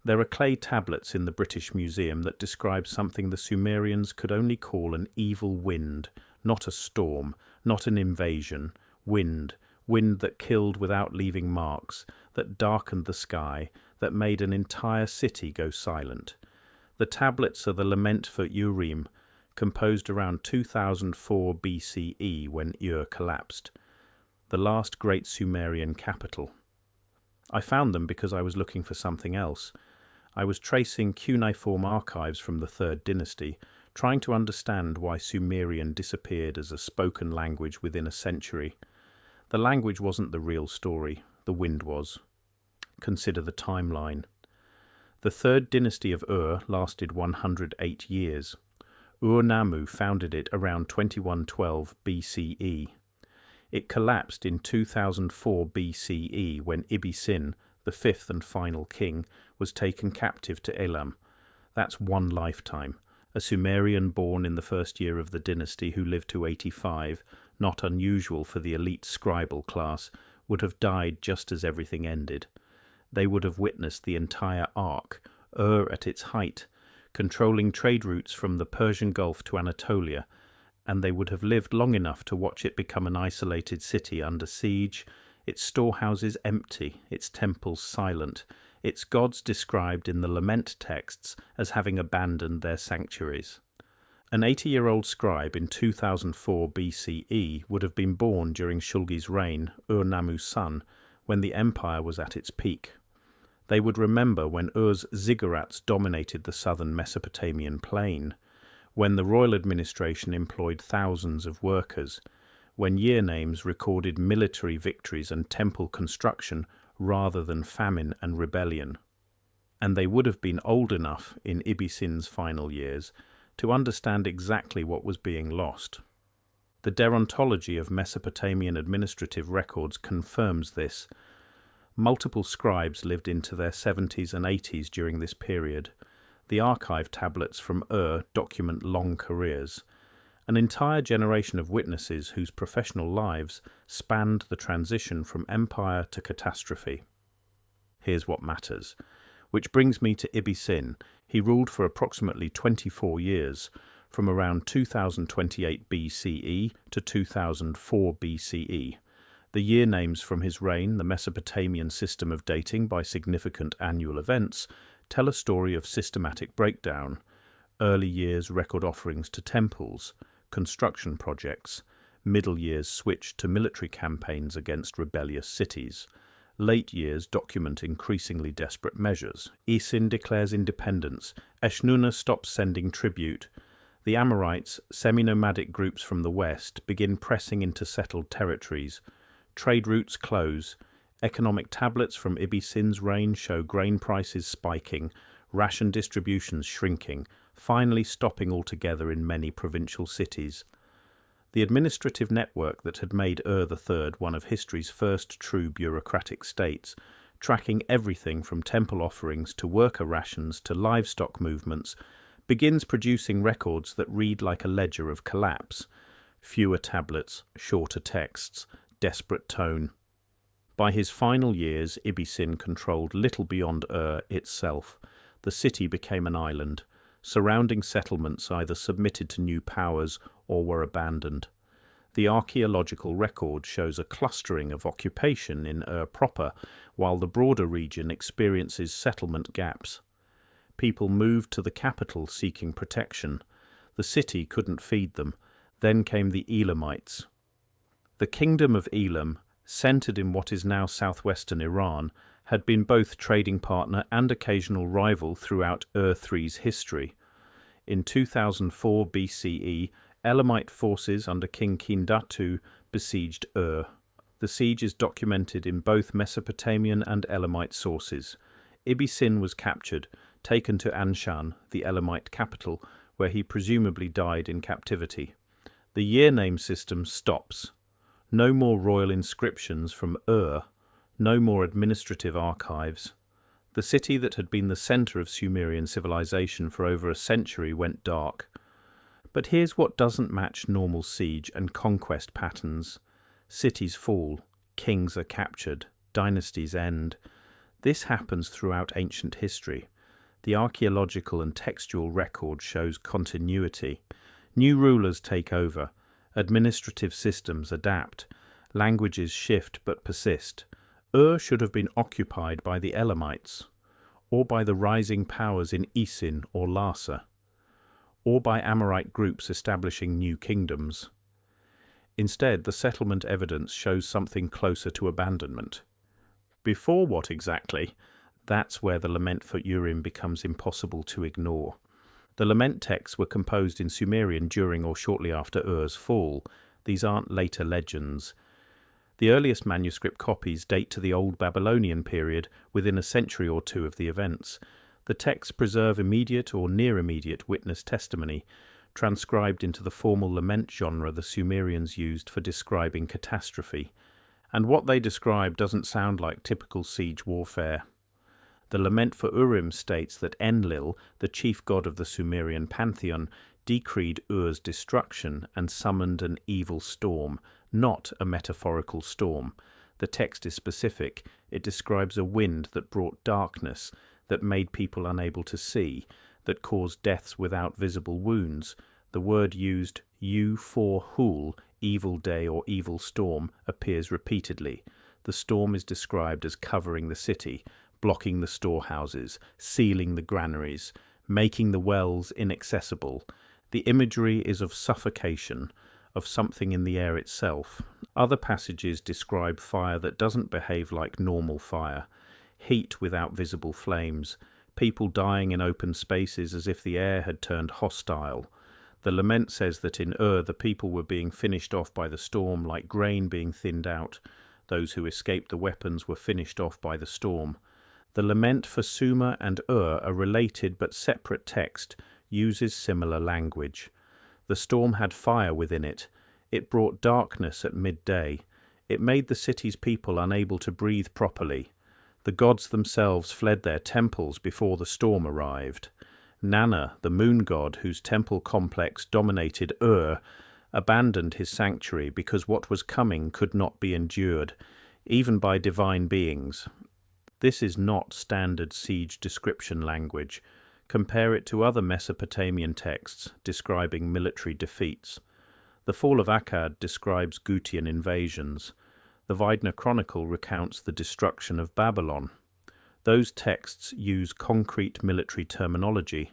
There are clay tablets in the British Museum that describe something the Sumerians could only call an evil wind, not a storm, not an invasion. Wind that killed without leaving marks, that darkened the sky, that made an entire city go silent. The tablets are the Lament for Urim, composed around 2004 BCE when Ur collapsed, the last great Sumerian capital. I found them because I was looking for something else. I was tracing cuneiform archives from the Third Dynasty, trying to understand why Sumerian disappeared as a spoken language within a century. The language wasn't the real story, the wind was. Consider the timeline. The Third Dynasty of Ur lasted 108 years. Ur-Nammu founded it around 2112 BCE. It collapsed in 2004 BCE when Ibbi-Sin, the fifth and final king, was taken captive to Elam. That's one lifetime. A Sumerian born in the first year of the dynasty who lived to 85, not unusual for the elite scribal class, would have died just as everything ended. They would have witnessed the entire arc, Ur at its height, controlling trade routes from the Persian Gulf to Anatolia, and they would have lived long enough to watch it become an isolated city under siege, its storehouses empty, its temples silent, its gods described in the Lament texts as having abandoned their sanctuaries. An 80-year-old scribe in 2004 BCE would have been born during Shulgi's reign, Ur-Nammu's son, when the empire was at its peak. They would remember when Ur's ziggurats dominated the southern Mesopotamian plain, when the royal administration employed thousands of workers, when year names recorded military victories and temple construction rather than famine and rebellion. And they would have been old enough in Ibisin's final years to understand exactly what was being lost. The gerontology of Mesopotamian administrative records confirms this. Multiple scribes lived into their 70s and 80s during this period. The archive tablets from Ur document long careers. An entire generation of witnesses whose professional lives spanned the transition from empire to catastrophe. Here's what matters. Which brings me to Ibbi-Sin. He ruled for approximately 24 years, from around 2028 BCE to 2004 BCE. The year names from his reign, the Mesopotamian system of dating by significant annual events, tell a story of systematic breakdown. Early years record offerings to temples, construction projects. Middle years switched to military campaigns against rebellious cities. Late years document increasingly desperate measures. Isin declares independence. Eshnunna stops sending tribute. The Amorites, semi-nomadic groups from the west, begin pressing into settled territories. Trade routes close. Economic tablets from Ibbi-Sin's reign show grain prices spiking, ration distributions shrinking, finally stopping altogether in many provincial cities. The administrative network that had made Ur III one of history's first true bureaucratic states, tracking everything from temple offerings to worker rations to livestock movements, begins producing records that read like a ledger of collapse. Fewer tablets, shorter texts, desperate tone. By his final years, Ibbi-Sin controlled little beyond Ur itself. The city became an island. Surrounding settlements either submitted to new powers or were abandoned. The archaeological record shows a clustering of occupation in Ur proper, while the broader region experiences settlement gaps. People moved to the capital seeking protection. The city couldn't feed them. Then came the Elamites. The kingdom of Elam, centered in what is now southwestern Iran, had been both trading partner and occasional rival throughout Ur III's history. In 2004 BCE, Elamite forces under King Kindatu besieged Ur. The siege is documented in both Mesopotamian and Elamite sources. Ibbi-Sin was captured, taken to Anshan, the Elamite capital, where he presumably died in captivity. The year name system stops. No more royal inscriptions from Ur. No more administrative archives. The city that had been the center of Sumerian civilization for over a century went dark. But here's what doesn't match normal siege and conquest patterns. Cities fall, kings are captured, dynasties end. This happens throughout ancient history. The archaeological and textual record shows continuity. New rulers take over. Administrative systems adapt. Languages shift but persist. Should have been occupied by the Elamites, or by the rising powers in Ibisin or Larsa, or by Amorite groups establishing new kingdoms. Instead, the settlement evidence shows something closer to abandonment. Before what exactly? That's where the Lament for Urim becomes impossible to ignore. The lament texts were composed in Sumerian during or shortly after Ur's fall. These aren't later legends. The earliest manuscript copies date to the Old Babylonian period, within a century or two of the events. The texts preserve immediate or near-immediate witness testimony, transcribed into the formal lament genre the Sumerians used for describing catastrophe. And what they describe doesn't sound like typical siege warfare. The Lament for Urim states that Enlil, the chief god of the Sumerian pantheon, decreed Ur's destruction and summoned an evil storm, not a metaphorical storm. The text is specific. It describes a wind that brought darkness, that made people unable to see, that caused deaths without visible wounds. The word used, U4Hul, evil day or evil storm, appears repeatedly. The storm is described as covering the city, blocking the storehouses, sealing the granaries, making the wells inaccessible. The imagery is of suffocation, of something in the air itself. Other passages describe fire that doesn't behave like normal fire, heat without visible flames, people dying in open spaces as if the air had turned hostile. The lament says that in the people were being finished off by the storm like grain being thinned out. Those who escaped the weapons were finished off by the storm. The lament for Sumer and a related but separate text, uses similar language. The storm had fire within it. It brought darkness at midday. It made the city's people unable to breathe properly. The gods themselves fled their temples before the storm arrived. Nana, the moon god whose temple complex dominated abandoned his sanctuary because what was coming could not be endured, even by divine beings. This is not standard siege description language. Compare it to other Mesopotamian texts describing military defeats. The fall of Akkad describes Gutian invasions. The Vidna Chronicle recounts the destruction of Babylon. Those texts use concrete military terminology: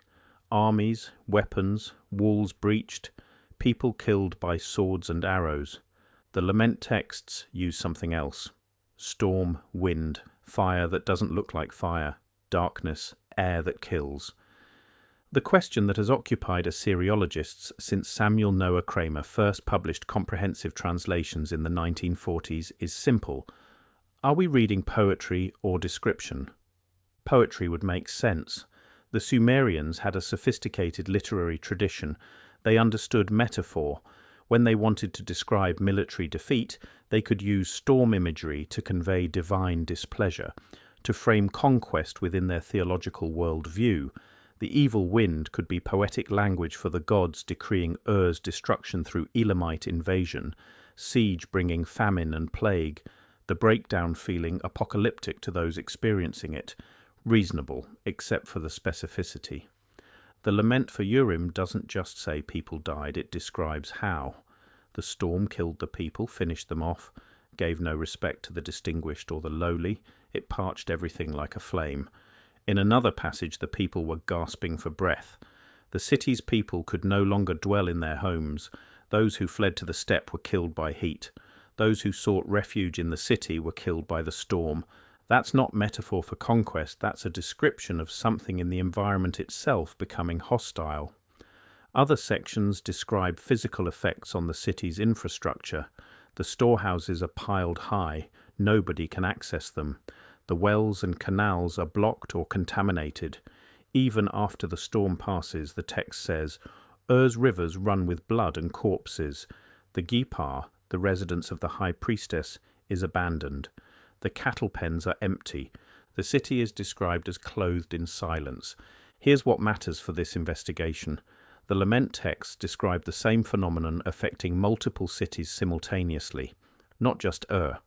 armies, weapons, walls breached, people killed by swords and arrows. The lament texts use something else: storm, wind, fire that doesn't look like fire, darkness, air that kills. The question that has occupied Assyriologists since Samuel Noah Kramer first published comprehensive translations in the 1940s is simple. Are we reading poetry or description? Poetry would make sense. The Sumerians had a sophisticated literary tradition. They understood metaphor. When they wanted to describe military defeat, they could use storm imagery to convey divine displeasure, to frame conquest within their theological worldview. The evil wind could be poetic language for the gods decreeing Ur's destruction through Elamite invasion, siege bringing famine and plague, the breakdown feeling apocalyptic to those experiencing it, reasonable, except for the specificity. The Lament for Urim doesn't just say people died, it describes how. The storm killed the people, finished them off, gave no respect to the distinguished or the lowly, it parched everything like a flame. In another passage, the people were gasping for breath. The city's people could no longer dwell in their homes. Those who fled to the steppe were killed by heat. Those who sought refuge in the city were killed by the storm. That's not metaphor for conquest, that's a description of something in the environment itself becoming hostile. Other sections describe physical effects on the city's infrastructure. The storehouses are piled high, nobody can access them. The wells and canals are blocked or contaminated. Even after the storm passes, the text says, Ur's rivers run with blood and corpses. The Gipar, the residence of the high priestess, is abandoned. The cattle pens are empty. The city is described as clothed in silence. Here's what matters for this investigation. The lament texts describe the same phenomenon affecting multiple cities simultaneously, not just The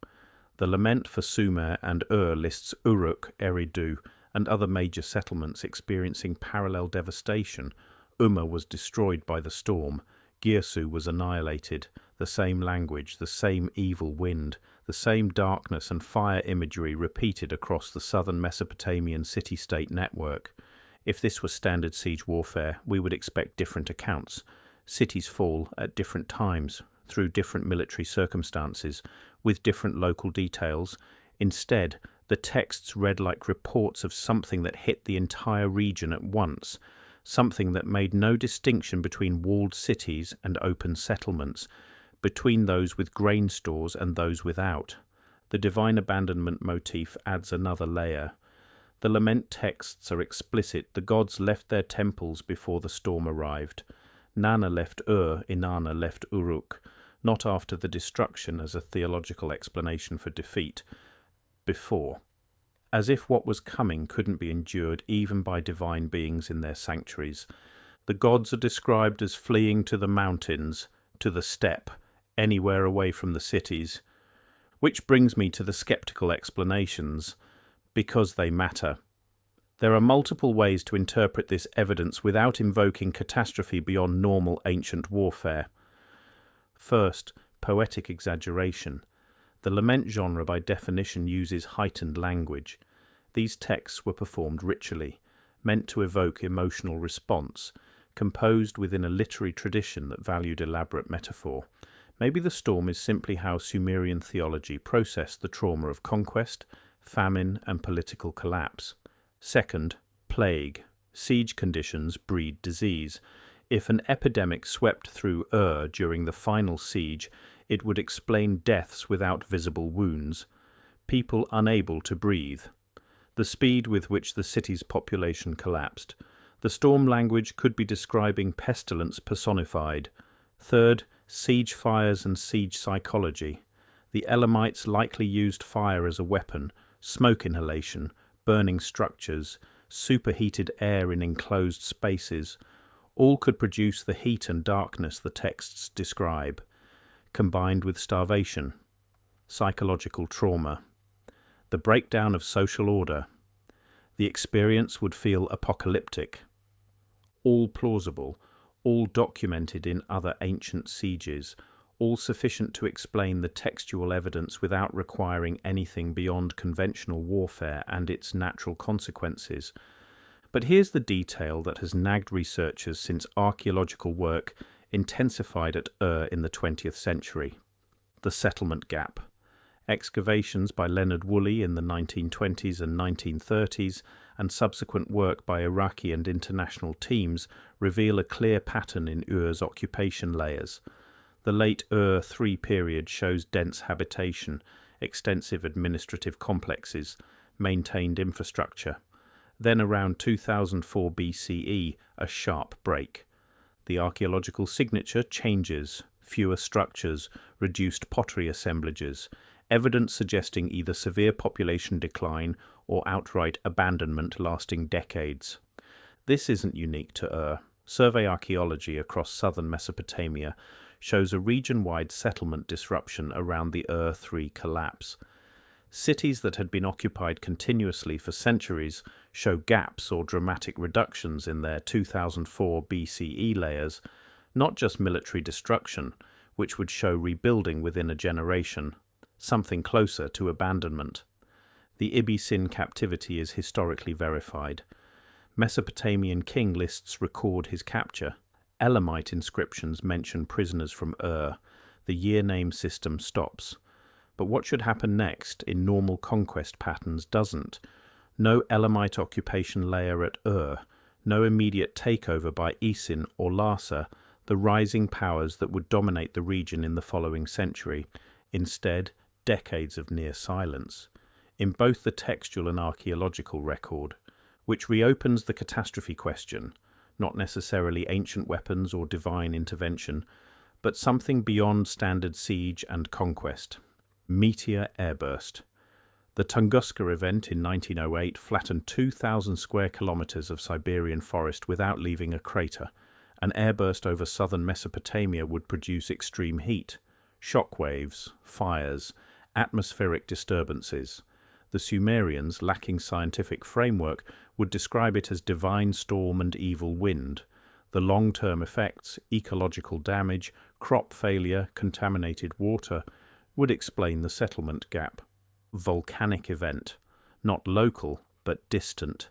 lament for Sumer and lists Uruk, Eridu, and other major settlements experiencing parallel devastation. Umma was destroyed by the storm. Girsu was annihilated. The same language, the same evil wind, the same darkness and fire imagery repeated across the southern Mesopotamian city-state network. If this was standard siege warfare, we would expect different accounts. Cities fall at different times, through different military circumstances, with different local details. Instead, the texts read like reports of something that hit the entire region at once, something that made no distinction between walled cities and open settlements, between those with grain stores and those without. The divine abandonment motif adds another layer. The lament texts are explicit. The gods left their temples before the storm arrived. Nana left Inanna left Uruk, not after the destruction as a theological explanation for defeat, before. As if what was coming couldn't be endured even by divine beings in their sanctuaries. The gods are described as fleeing to the mountains, to the steppe, anywhere away from the cities. Which brings me to the skeptical explanations, because they matter. There are multiple ways to interpret this evidence without invoking catastrophe beyond normal ancient warfare. First, poetic exaggeration. The lament genre by definition uses heightened language. These texts were performed ritually, meant to evoke emotional response, composed within a literary tradition that valued elaborate metaphor. Maybe the storm is simply how Sumerian theology processed the trauma of conquest, famine, and political collapse. Second, plague. Siege conditions breed disease. If an epidemic swept through during the final siege, it would explain deaths without visible wounds, people unable to breathe, the speed with which the city's population collapsed. The storm language could be describing pestilence personified. Third, siege fires and siege psychology. The Elamites likely used fire as a weapon, smoke inhalation, burning structures, superheated air in enclosed spaces. All could produce the heat and darkness the texts describe, combined with starvation, psychological trauma, the breakdown of social order. The experience would feel apocalyptic. All plausible, all documented in other ancient sieges, all sufficient to explain the textual evidence without requiring anything beyond conventional warfare and its natural consequences. But here's the detail that has nagged researchers since archaeological work intensified at in the 20th century. The settlement gap. Excavations by Leonard Woolley in the 1920s and 1930s and subsequent work by Iraqi and international teams reveal a clear pattern in Ur's occupation layers. The late Ur III period shows dense habitation, extensive administrative complexes, maintained infrastructure. Then around 2004 BCE, a sharp break. The archaeological signature changes, fewer structures, reduced pottery assemblages, evidence suggesting either severe population decline or outright abandonment lasting decades. This isn't unique to Ur. Survey archaeology across southern Mesopotamia shows a region-wide settlement disruption around the Ur III collapse. Cities that had been occupied continuously for centuries show gaps or dramatic reductions in their 2004 BCE layers, not just military destruction, which would show rebuilding within a generation, something closer to abandonment. The Ibbi-Sin captivity is historically verified. Mesopotamian king lists record his capture. Elamite inscriptions mention prisoners from Ur. The year name system stops. But what should happen next in normal conquest patterns doesn't. No Elamite occupation layer at Ur, no immediate takeover by Ibisin or Larsa, the rising powers that would dominate the region in the following century. Instead, decades of near silence, in both the textual and archaeological record, which reopens the catastrophe question, not necessarily ancient weapons or divine intervention, but something beyond standard siege and conquest. Meteor airburst. The Tunguska event in 1908 flattened 2,000 square kilometers of Siberian forest without leaving a crater. An airburst over southern Mesopotamia would produce extreme heat, shock waves, fires, atmospheric disturbances. The Sumerians, lacking scientific framework, would describe it as divine storm and evil wind. The long-term effects, ecological damage, crop failure, contaminated water, would explain the settlement gap. Volcanic event, not local, but distant.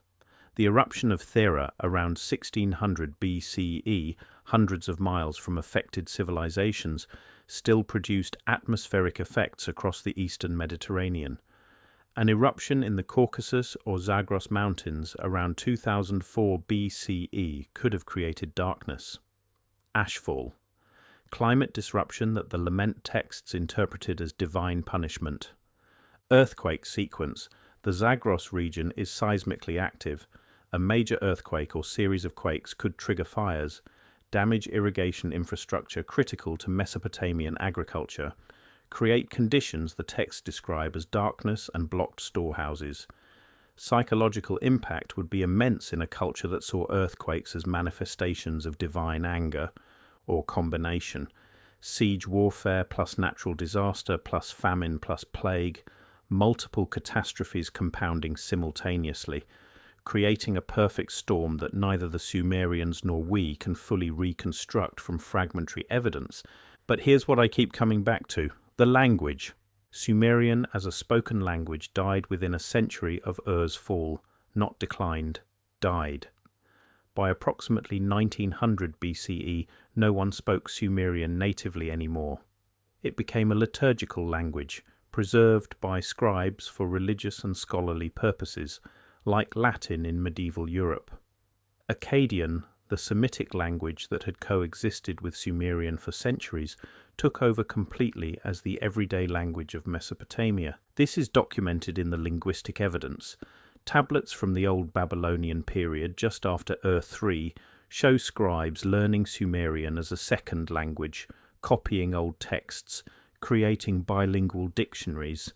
The eruption of Thera around 1600 BCE, hundreds of miles from affected civilizations, still produced atmospheric effects across the eastern Mediterranean. An eruption in the Caucasus or Zagros Mountains around 2004 BCE could have created darkness. Ashfall. Climate disruption that the Lament texts interpreted as divine punishment. Earthquake sequence. The Zagros region is seismically active. A major earthquake or series of quakes could trigger fires, damage irrigation infrastructure critical to Mesopotamian agriculture, create conditions the texts describe as darkness and blocked storehouses. Psychological impact would be immense in a culture that saw earthquakes as manifestations of divine anger, or combination. Siege warfare plus natural disaster plus famine plus plague, multiple catastrophes compounding simultaneously, creating a perfect storm that neither the Sumerians nor we can fully reconstruct from fragmentary evidence. But here's what I keep coming back to: the language. Sumerian as a spoken language died within a century of Ur's fall, not declined, died. By approximately 1900 BCE, no one spoke Sumerian natively anymore. It became a liturgical language, preserved by scribes for religious and scholarly purposes, like Latin in medieval Europe. Akkadian, the Semitic language that had coexisted with Sumerian for centuries, took over completely as the everyday language of Mesopotamia. This is documented in the linguistic evidence. Tablets from the Old Babylonian period just after Ur III show scribes learning Sumerian as a second language, copying old texts, creating bilingual dictionaries.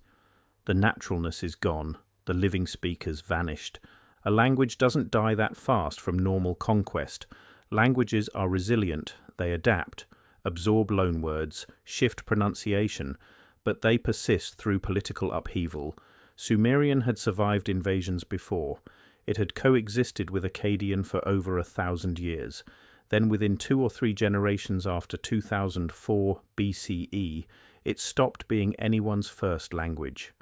The naturalness is gone. The living speakers vanished. A language doesn't die that fast from normal conquest. Languages are resilient, they adapt, absorb loanwords, shift pronunciation, but they persist through political upheaval. Sumerian had survived invasions before. It had coexisted with Akkadian for over 1,000 years. Then within 2 or 3 generations after 2004 BCE, it stopped being anyone's first language.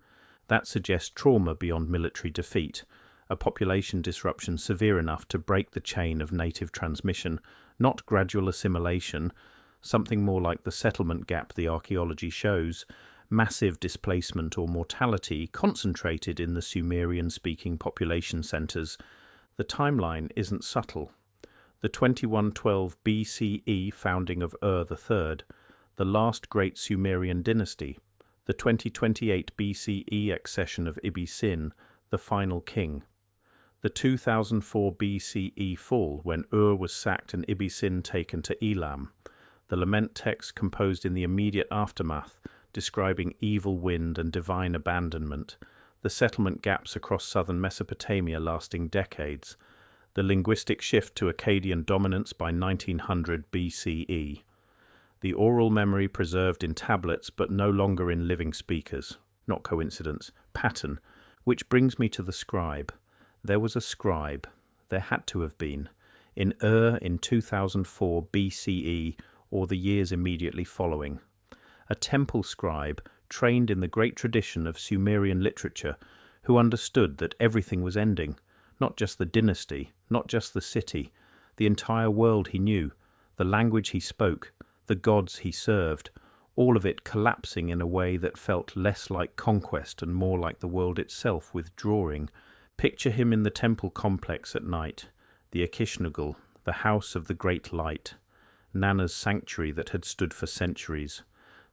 That suggests trauma beyond military defeat, a population disruption severe enough to break the chain of native transmission, not gradual assimilation, something more like the settlement gap the archaeology shows, massive displacement or mortality concentrated in the Sumerian-speaking population centres. The timeline isn't subtle. The 2112 BCE founding of Ur III, the last great Sumerian dynasty, the 2028 BCE accession of Ibbi-Sin, the final king, the 2004 BCE fall when Ur was sacked and Ibbi-Sin taken to Elam, the Lament text composed in the immediate aftermath, describing evil wind and divine abandonment, the settlement gaps across southern Mesopotamia lasting decades, the linguistic shift to Akkadian dominance by 1900 BCE, the oral memory preserved in tablets but no longer in living speakers, not coincidence, pattern, which brings me to the scribe. There was a scribe, there had to have been, in Ur in 2004 BCE or the years immediately following. A temple scribe trained in the great tradition of Sumerian literature who understood that everything was ending, not just the dynasty, not just the city, the entire world he knew, the language he spoke, the gods he served, all of it collapsing in a way that felt less like conquest and more like the world itself withdrawing. Picture him in the temple complex at night, the Akishnagal, the house of the great light, Nana's sanctuary that had stood for centuries,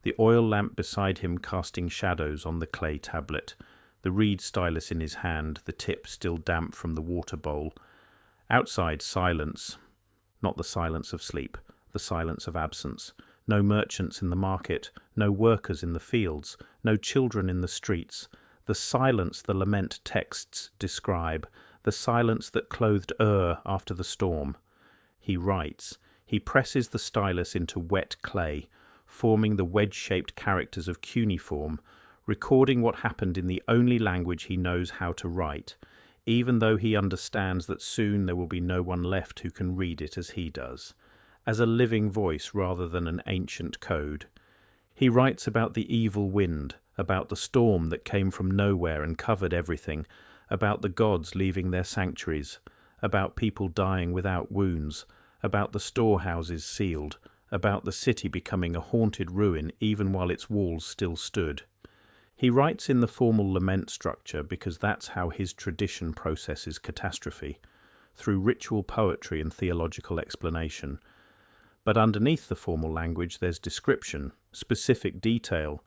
the oil lamp beside him casting shadows on the clay tablet, the reed stylus in his hand, the tip still damp from the water bowl. Outside, silence, not the silence of sleep, the silence of absence. No merchants in the market, no workers in the fields, no children in the streets. The silence the Lament texts describe, the silence that clothed Ur after the storm. He writes. He presses the stylus into wet clay, forming the wedge-shaped characters of cuneiform, recording what happened in the only language he knows how to write, even though he understands that soon there will be no one left who can read it as he does, as a living voice rather than an ancient code. He writes about the evil wind, about the storm that came from nowhere and covered everything, about the gods leaving their sanctuaries, about people dying without wounds, about the storehouses sealed, about the city becoming a haunted ruin even while its walls still stood. He writes in the formal lament structure because that's how his tradition processes catastrophe, through ritual poetry and theological explanation. But underneath the formal language there's description, specific detail,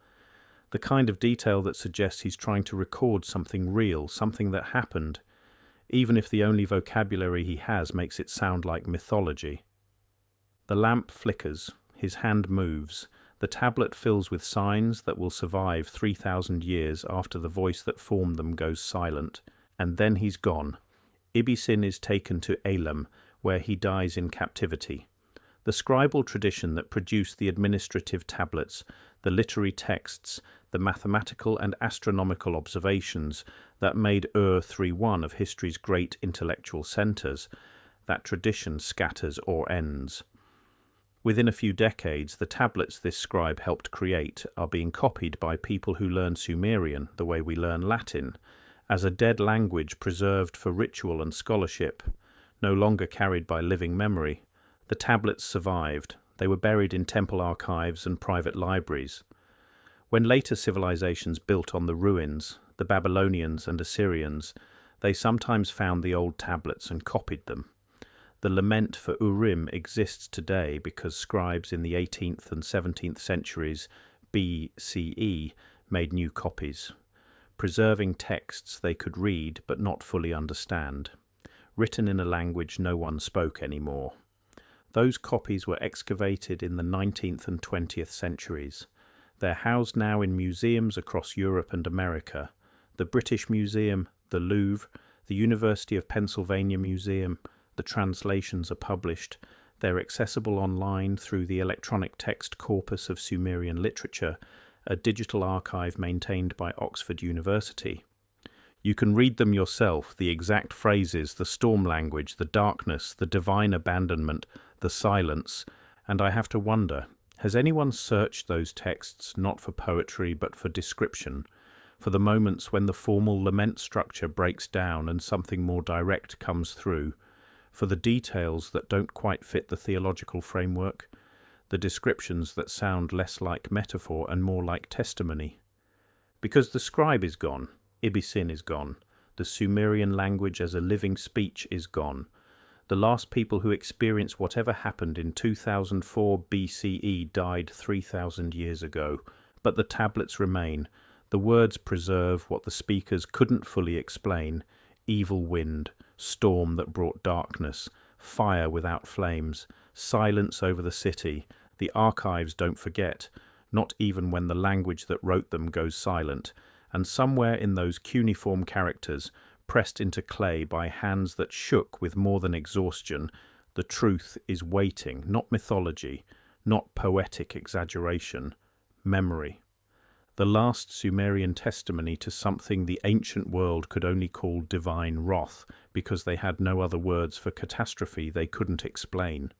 the kind of detail that suggests he's trying to record something real, something that happened, even if the only vocabulary he has makes it sound like mythology. The lamp flickers, his hand moves, the tablet fills with signs that will survive 3,000 years after the voice that formed them goes silent, and then he's gone. Ibbi-Sin is taken to Elam, where he dies in captivity. The scribal tradition that produced the administrative tablets, the literary texts, the mathematical and astronomical observations that made Ur 3 one of history's great intellectual centres, that tradition scatters or ends. Within a few decades, the tablets this scribe helped create are being copied by people who learn Sumerian, the way we learn Latin, as a dead language preserved for ritual and scholarship, no longer carried by living memory. The tablets survived. They were buried in temple archives and private libraries. When later civilizations built on the ruins, the Babylonians and Assyrians, they sometimes found the old tablets and copied them. The Lament for Urim exists today because scribes in the 18th and 17th centuries BCE made new copies, preserving texts they could read but not fully understand, written in a language no one spoke anymore. Those copies were excavated in the 19th and 20th centuries. They're housed now in museums across Europe and America. The British Museum, the Louvre, the University of Pennsylvania Museum. The translations are published. They're accessible online through the electronic text corpus of Sumerian literature, a digital archive maintained by Oxford University. You can read them yourself, the exact phrases, the storm language, the darkness, the divine abandonment, the silence, and I have to wonder, has anyone searched those texts not for poetry but for description, for the moments when the formal lament structure breaks down and something more direct comes through, for the details that don't quite fit the theological framework, the descriptions that sound less like metaphor and more like testimony? Because the scribe is gone, Ibbi-Sin is gone, the Sumerian language as a living speech is gone. The last people who experienced whatever happened in 2004 BCE died 3,000 years ago, but the tablets remain. The words preserve what the speakers couldn't fully explain: evil wind, storm that brought darkness, fire without flames, silence over the city. The archives don't forget, not even when the language that wrote them goes silent, and somewhere in those cuneiform characters, pressed into clay by hands that shook with more than exhaustion, the truth is waiting, not mythology, not poetic exaggeration, memory. The last Sumerian testimony to something the ancient world could only call divine wrath, because they had no other words for catastrophe they couldn't explain.